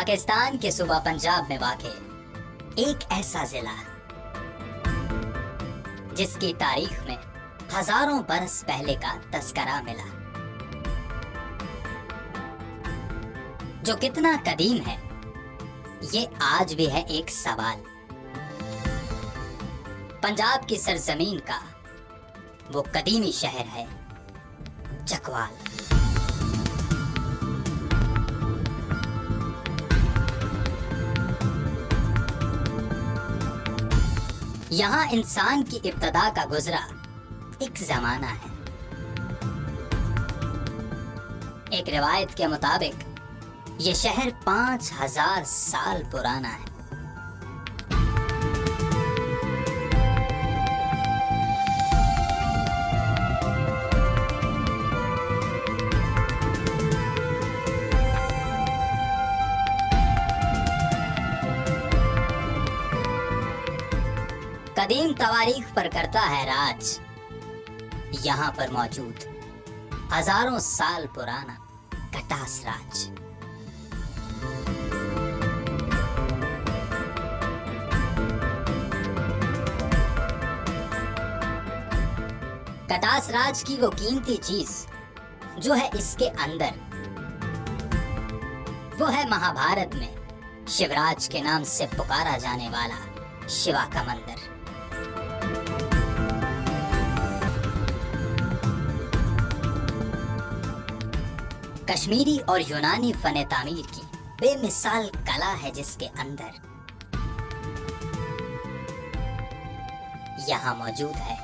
पाकिस्तान के सूबा पंजाब में वाक़े एक ऐसा जिला जिसकी तारीख में हजारों बरस पहले का तस्करा मिला, जो कितना कदीम है ये आज भी है एक सवाल। पंजाब की सरजमीन का वो कदीमी शहर है चकवाल। यहाँ इंसान की इब्तदा का गुजरा एक जमाना है। एक रिवायत के मुताबिक ये शहर 5000 साल पुराना है। कदीम तवारीख पर करता है राज यहाँ पर मौजूद हजारों साल पुराना कटास राज। कटास राज की वो कीमती चीज जो है इसके अंदर, वो है महाभारत में शिवराज के नाम से पुकारा जाने वाला शिवा का मंदिर। कश्मीरी और यूनानी फने तामीर की बेमिसाल कला है जिसके अंदर। यहाँ मौजूद है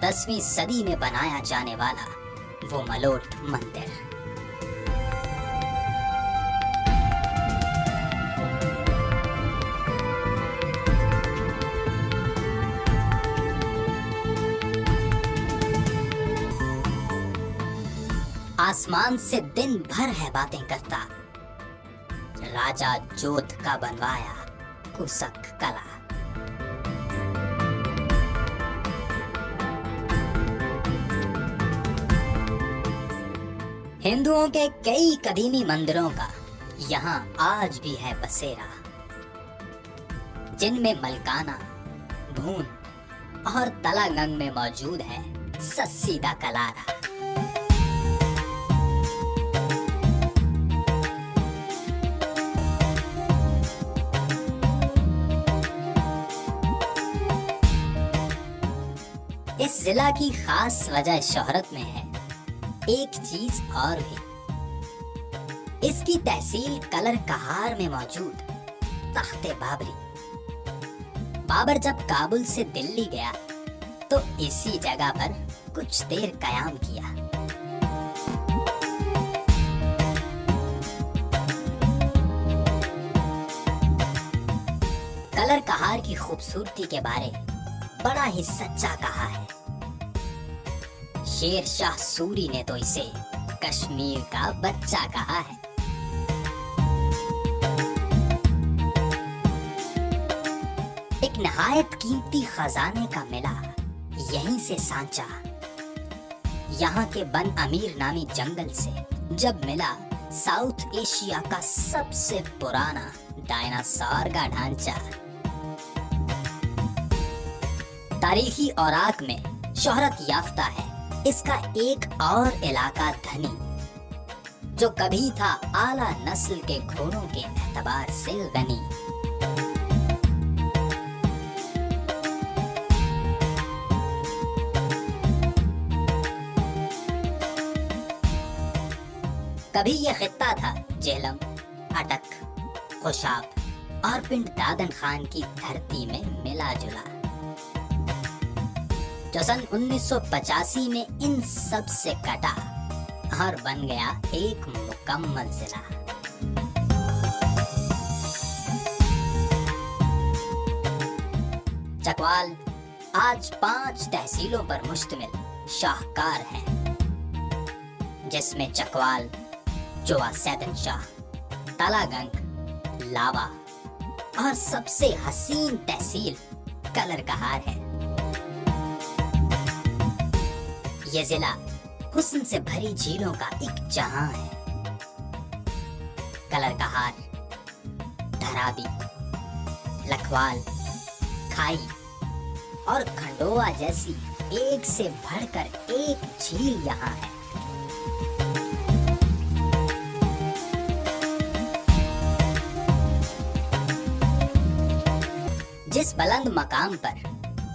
10वीं सदी में बनाया जाने वाला वो मलोट मंदिर। आसमान से दिन भर है बातें करता राजा जोध का बनवाया कुसक कला। हिंदुओं के कई कदीमी मंदिरों का यहाँ आज भी है बसेरा, जिनमें मलकाना, भून और तलागंग में मौजूद है सस्सीदा कलारा। इस जिला की खास वजह शोहरत में है एक चीज और भी। इसकी तहसील कलर कहार में मौजूद तख्ते बाबरी। बाबर जब काबुल से दिल्ली गया तो इसी जगह पर कुछ देर कयाम किया। कलर कहार की खूबसूरती के बारे बड़ा ही सच्चा कहा है। शेर शाह सूरी ने तो इसे कश्मीर का बच्चा कहा है। एक नहायत कीमती खजाने का मिला यहीं से सांचा। यहाँ के बन अमीर नामी जंगल से जब मिला साउथ एशिया का सबसे पुराना डायनासोर का ढांचा। तारीखी औराक में शोहरत याफ्ता है इसका एक और इलाका धनी, जो कभी था आला नस्ल के घोड़ों के एतबार से गनी। कभी यह खित्ता था जेहलम, अटक, खुशाब और पिंड दादन खान की धरती में मिला जुला, जो सन 1985 में इन सब से कटा और बन गया एक मुकम्मल जिला। चकवाल आज 5 तहसीलों पर मुश्तमिल शाहकार है, जिसमें चकवाल, जोआ सैदन शाह, तलागंग, लावा और सबसे हसीन तहसील कलर कहार है। ये जिला हुस्न से भरी झीलों का एक जहां है। कलर कहार धराबी, लखवाल, खाई और खंडोवा जैसी एक से बढ़कर एक झील यहाँ है। जिस बुलंद मकाम पर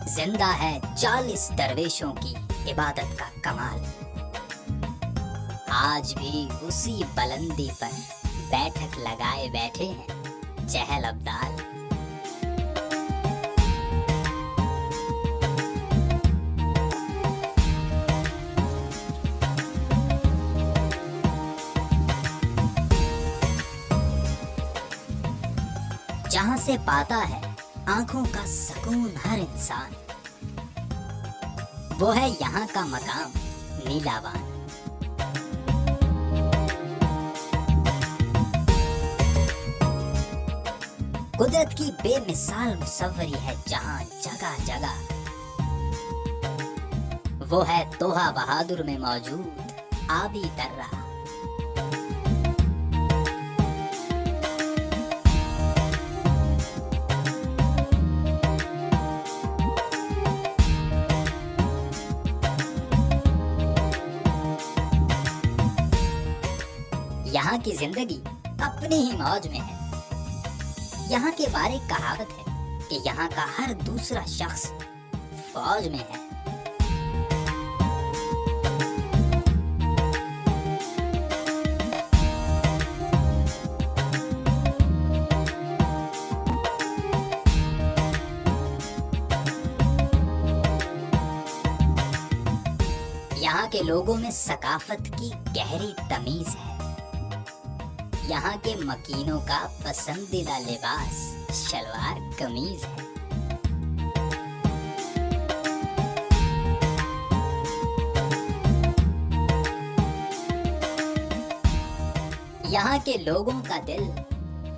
जिंदा है 40 दरवेशों की इबादत का कमाल, आज भी उसी बुलंदी पर बैठक लगाए बैठे हैं चहल अब्दाल। जहां से पाता है आंखों का सुकून हर इंसान, वो है यहाँ का मकाम नीलावान। कुदरत की बेमिसाल मुसव्वरी है जहां जगह जगह, वो है तोहा बहादुर में मौजूद आबी दर्रा। यहाँ की जिंदगी अपनी ही मौज में है। यहाँ के बारे कहावत है कि यहाँ का हर दूसरा शख्स फौज में है। यहाँ के लोगों में सकाफत की गहरी तमीज है। यहाँ के मकीनों का पसंदीदा लिबास शलवार कमीज है। यहाँ के लोगों का दिल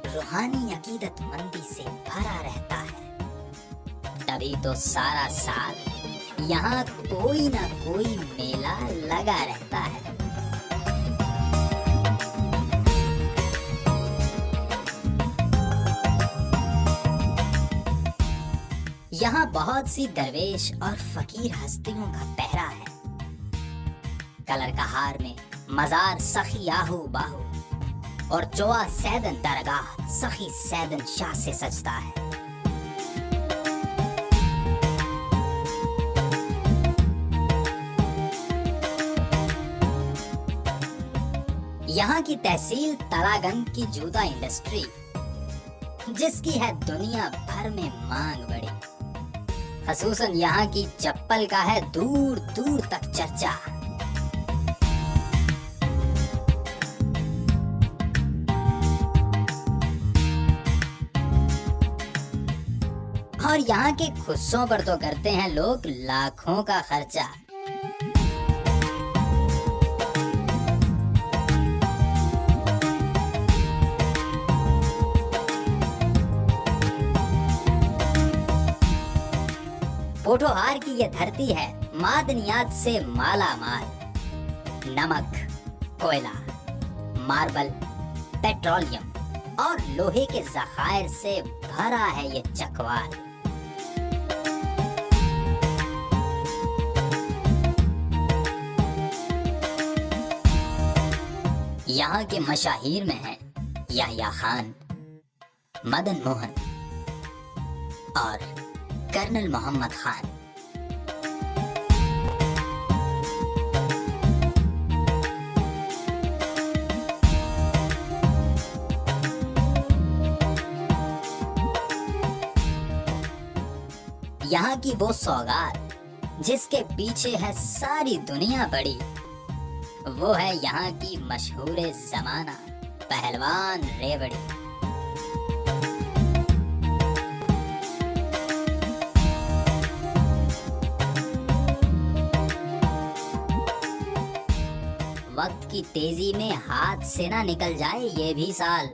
रूहानी अकीदतमंदी से भरा रहता है। तभी तो सारा साल यहाँ कोई ना कोई मेला लगा रहता है। यहाँ बहुत सी दरवेश और फकीर हस्तियों का पहरा है। कलरकहार में मजार सखी आहू बाहू और चोआ सैदन दरगाह सखी सैदन शाह से सजता है। यहाँ की तहसील तलागंग की जूता इंडस्ट्री, जिसकी है दुनिया भर में मांग बड़ी, खसूसन यहाँ की चप्पल का है दूर दूर तक चर्चा। और यहाँ के खुस्सों पर तो करते हैं लोग लाखों का खर्चा। पोठोहार की ये धरती है मादनियात से माला माल। नमक, कोयला, मार्बल, पेट्रोलियम और लोहे के जखायर से भरा है ये चकवाल। यहाँ के मशाहीर में हैं याह्या खान, मदन मोहन और कर्नल मोहम्मद खान। यहाँ की वो सौगात जिसके पीछे है सारी दुनिया पड़ी, वो है यहाँ की मशहूर जमाना पहलवान रेवड़ी। वक्त की तेजी में हाथ से ना निकल जाए ये भी साल,